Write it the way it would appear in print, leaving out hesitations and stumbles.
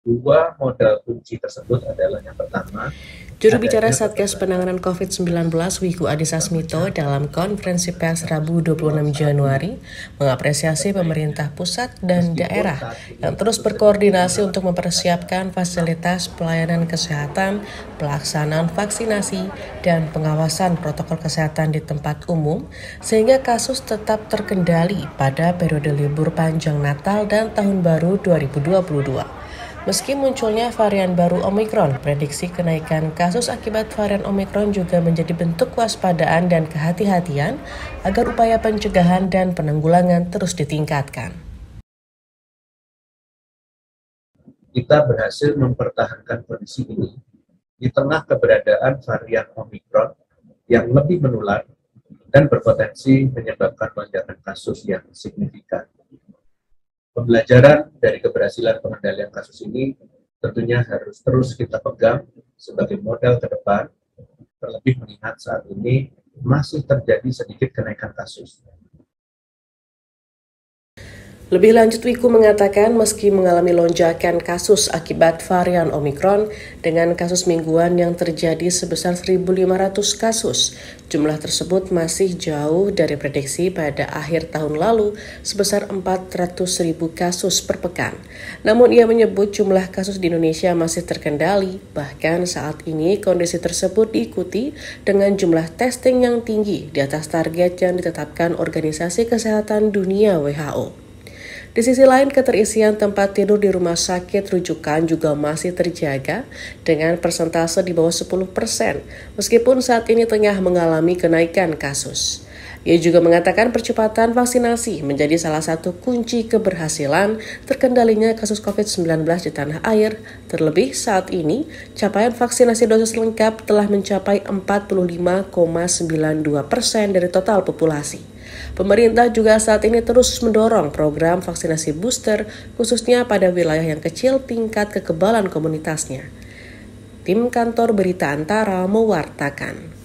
Dua modal kunci tersebut adalah yang pertama, Juru bicara Satgas Penanganan COVID-19 Wiku Adhisa Smito dalam konferensi pers Rabu 26 Januari mengapresiasi pemerintah pusat dan daerah yang terus berkoordinasi untuk mempersiapkan fasilitas pelayanan kesehatan, pelaksanaan vaksinasi, dan pengawasan protokol kesehatan di tempat umum sehingga kasus tetap terkendali pada periode libur panjang Natal dan Tahun Baru 2022. Meski munculnya varian baru Omikron, prediksi kenaikan kasus akibat varian Omikron juga menjadi bentuk waspadaan dan kehati-hatian agar upaya pencegahan dan penanggulangan terus ditingkatkan. Kita berhasil mempertahankan kondisi ini di tengah keberadaan varian Omikron yang lebih menular dan berpotensi menyebabkan lonjakan kasus yang signifikan. Pembelajaran dari keberhasilan pengendalian kasus ini tentunya harus terus kita pegang sebagai modal ke depan, terlebih mengingat saat ini masih terjadi sedikit kenaikan kasus. Lebih lanjut, Wiku mengatakan meski mengalami lonjakan kasus akibat varian Omikron dengan kasus mingguan yang terjadi sebesar 1.500 kasus, jumlah tersebut masih jauh dari prediksi pada akhir tahun lalu sebesar 400.000 kasus per pekan. Namun ia menyebut jumlah kasus di Indonesia masih terkendali, bahkan saat ini kondisi tersebut diikuti dengan jumlah testing yang tinggi di atas target yang ditetapkan Organisasi Kesehatan Dunia (WHO). Di sisi lain, keterisian tempat tidur di rumah sakit rujukan juga masih terjaga dengan persentase di bawah 10%, meskipun saat ini tengah mengalami kenaikan kasus. Ia juga mengatakan percepatan vaksinasi menjadi salah satu kunci keberhasilan terkendalinya kasus COVID-19 di tanah air. Terlebih saat ini, capaian vaksinasi dosis lengkap telah mencapai 45,92% dari total populasi. Pemerintah juga saat ini terus mendorong program vaksinasi booster, khususnya pada wilayah yang kecil tingkat kekebalan komunitasnya. Tim Kantor Berita Antara mewartakan.